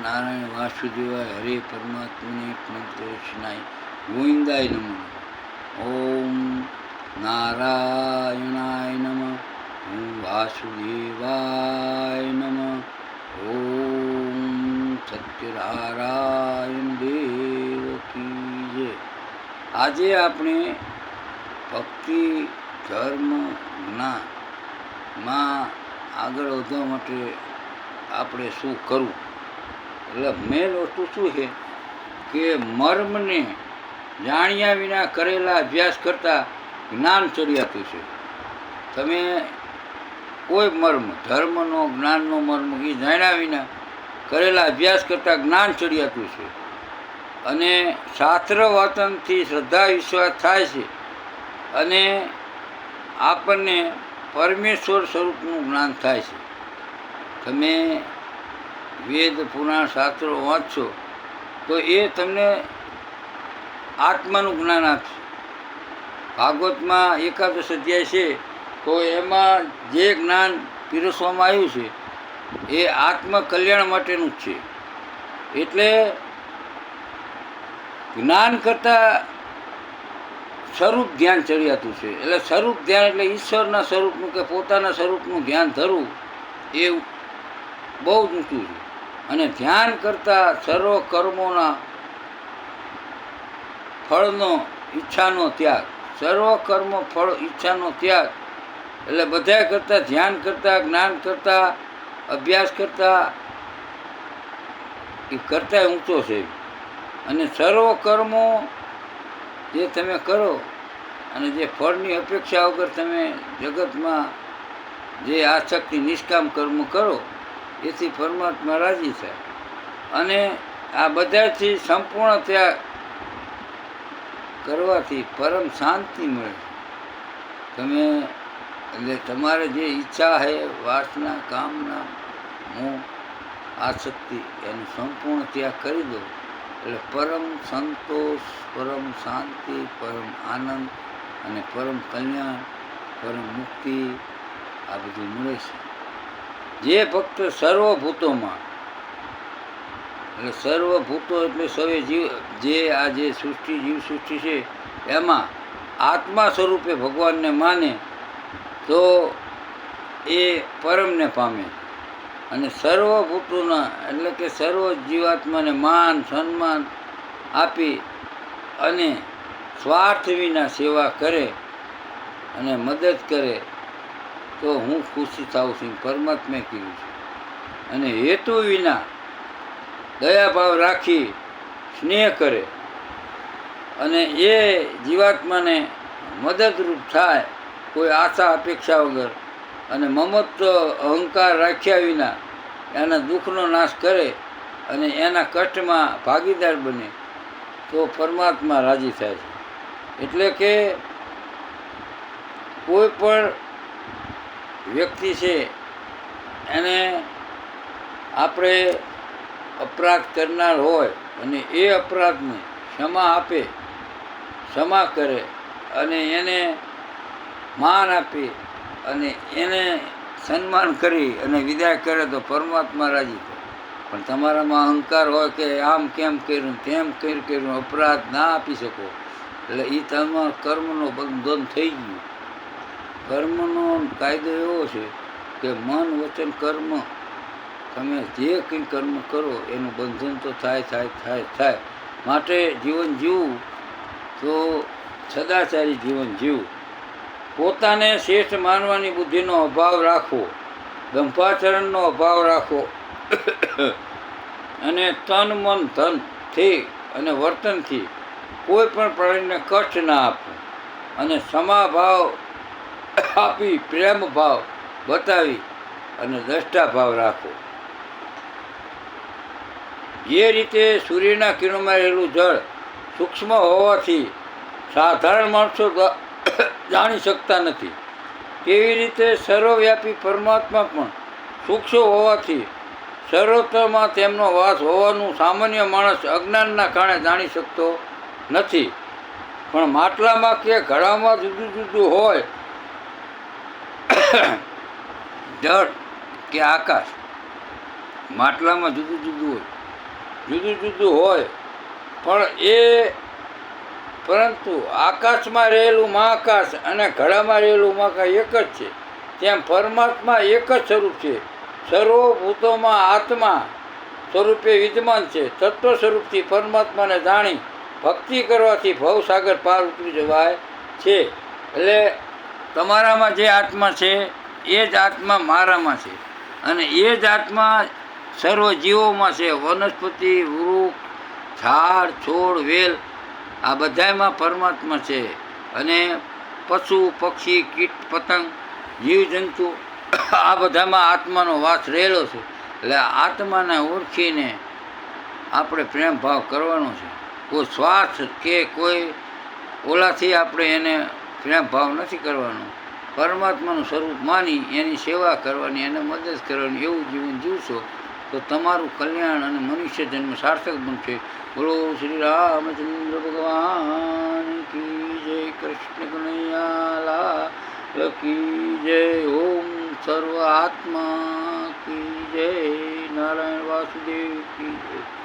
નારાયણ વાસુદેવાય હરે પરમાત્મને કૃષ્ણાય ગોવિંદાય નમઃ. ઓમ નારાયણાય નમઃ. ઓમ વાસુદેવાય નમઃ. ઓમ સત્યનારાયણ દેવ કી જય. આજે આપણે ભક્તિ ધર્મ જ્ઞાનમાં આગળ વધવા માટે આપણે શું કરવું? એટલે મેન વસ્તુ શું છે કે મર્મને જાણ્યા વિના કરેલા અભ્યાસ કરતાં જ્ઞાન ચડિયાતું છે. તમે કોઈ મર્મ ધર્મનો જ્ઞાનનો મર્મ એ જાણ્યા વિના કરેલા અભ્યાસ કરતાં જ્ઞાન ચડિયાતું છે. અને શાસ્ત્ર વાચનથી શ્રદ્ધા વિશ્વાસ થાય છે અને આપણને પરમેશ્વર સ્વરૂપનું જ્ઞાન થાય છે. તમે વેદ પુરાણ શાસ્ત્રો વાંચશો તો એ તમને આત્માનું જ્ઞાન આપશે. ભાગવતમાં એકાદશ અધ્યાય છે તો એમાં જે જ્ઞાન પીરસવામાં આવ્યું છે એ આત્મકલ્યાણ માટેનું જ છે. એટલે જ્ઞાન કરતાં સ્વરૂપ ધ્યાન ચડિયાતું છે. એટલે સ્વરૂપ ધ્યાન એટલે ઈશ્વરના સ્વરૂપનું કે પોતાના સ્વરૂપનું ધ્યાન ધરવું એ બહુ જ ઊંચું છે. અને ધ્યાન કરતાં સર્વ કર્મોના ફળનો ઈચ્છાનો ત્યાગ, સર્વ કર્મ ફળ ઈચ્છાનો ત્યાગ એટલે બધા કરતાં ધ્યાન કરતાં જ્ઞાન કરતાં અભ્યાસ કરતાં એ કરતાં ઊંચો છે. અને સર્વ કર્મો જે તમે કરો અને જે ફળની અપેક્ષા વગર તમે જગતમાં જે આસક્તિ નિષ્કામ કર્મ કરો એથી પરમાત્મા રાજી થાય. અને આ બધાથી સંપૂર્ણ ત્યાગ કરવાથી પરમ શાંતિ મળે. તમે એટલે તમારે જે ઈચ્છા છે વાસના કામના મોહ આસક્તિ એનો સંપૂર્ણ ત્યાગ કરી દો એટલે પરમ સંતોષ, પરમ શાંતિ, પરમ આનંદ અને પરમ કલ્યાણ, પરમ મુક્તિ આ બધું મળે છે. જે ફક્ત સર્વભૂતોમાં એટલે સર્વભૂતો એટલે સર્વે જીવ જે આ જે સૃષ્ટિ જીવસૃષ્ટિ છે એમાં આત્મા સ્વરૂપે ભગવાનને માને તો એ પરમને પામે. અને સર્વભૂતોના એટલે કે સર્વ જીવાત્માને માન સન્માન આપી અને સ્વાર્થ વિના સેવા કરે અને મદદ કરે તો હું ખુશી થાઉં છું, પરમાત્માએ કીધું છે. અને હેતુ વિના દયાભાવ રાખી સ્નેહ કરે અને એ જીવાત્માને મદદરૂપ થાય કોઈ આશા અપેક્ષા વગર અને મમત્વ અહંકાર રાખ્યા વિના એના દુઃખનો નાશ કરે અને એના કષ્ટમાં ભાગીદાર બને તો પરમાત્મા રાજી થાય છે. એટલે કે કોઈ પણ વ્યક્તિ છે એને આપણે અપરાધ કરનાર હોય અને એ અપરાધને ક્ષમા આપે, ક્ષમા કરે અને એને માન આપી અને એને સન્માન કરી અને વિદાય કરે તો પરમાત્મા રાજી થાય. પણ તમારામાં અહંકાર હોય કે આમ કેમ કર્યું તેમ કર્યું અપરાધ ના આપી શકો એટલે એ તમારા કર્મનો બંધન થઈ ગયું. કર્મનો કાયદો એવો છે કે મન વચન કર્મ તમે જે કંઈ કર્મ કરો એનું બંધન તો થાય. માટે જીવન જીવવું તો સદાચારી જીવન જીવવું. પોતાને શ્રેષ્ઠ માનવાની બુદ્ધિનો અભાવ રાખવો, દંભાચરણનો અભાવ રાખવો અને તન મન ધનથી અને વર્તનથી કોઈ પણ પ્રાણીને કષ્ટ ના આપવું અને ક્ષમાભાવ આપી પ્રેમ ભાવ બતાવી અને દ્રષ્ટા ભાવ રાખવો. જે રીતે સૂર્યના કિરણોમાં રહેલું જળ સૂક્ષ્મ હોવાથી સાધારણ માણસો જાણી શકતા નથી તેવી રીતે સર્વવ્યાપી પરમાત્મા પણ સૂક્ષ્મ હોવાથી સર્વત્રમાં તેમનો વાસ હોવાનું સામાન્ય માણસ અજ્ઞાનના કારણે જાણી શકતો નથી. પણ માટલામાં કે ઘડામાં જુદું જુદું હોય જળ કે આકાશ, માટલામાં જુદું જુદું હોય જુદું જુદું હોય પણ એ પરંતુ આકાશમાં રહેલું મહાકાશ અને ઘડામાં રહેલું મહાકાશ એક જ છે. તેમ પરમાત્મા એક જ સ્વરૂપ છે. સર્વભૂતોમાં આત્મા સ્વરૂપે વિદ્યમાન છે. તત્વ સ્વરૂપથી પરમાત્માને જાણી ભક્તિ કરવાથી ભવસાગર પાર ઉતરી જવાય છે. એટલે તમારામાં જે આત્મા છે એ જ આત્મા મારામાં છે અને એ જ આત્મા સર્વ જીવોમાં છે. વનસ્પતિ, વૃક્ષ, ઝાડ, છોડ, વેલ આ બધામાં પરમાત્મા છે. અને પશુ, પક્ષી, કીટ, પતંગ, જીવજંતુ આ બધામાં આત્માનો વાસ રહેલો છે. એટલે આત્માને ઓળખીને આપણે પ્રેમ ભાવ કરવાનો છે. કોઈ સ્વાર્થ કે કોઈ ઓલાથી આપણે એને પ્રેમ ભાવ નથી કરવાનો. પરમાત્માનું સ્વરૂપ માની એની સેવા કરવાની, એને મદદ કરવાની, એવું જીવન જીવશો તો તમારું કલ્યાણ અને મનુષ્ય જન્મ સાર્થક બનશે. બોલો શ્રી રામચંદ્ર ભગવાન કી જય. કૃષ્ણ કનૈયા લાલ કી જય. ઓમ સર્વ આત્મા કી જય. નારાયણ વાસુદેવ કી જય.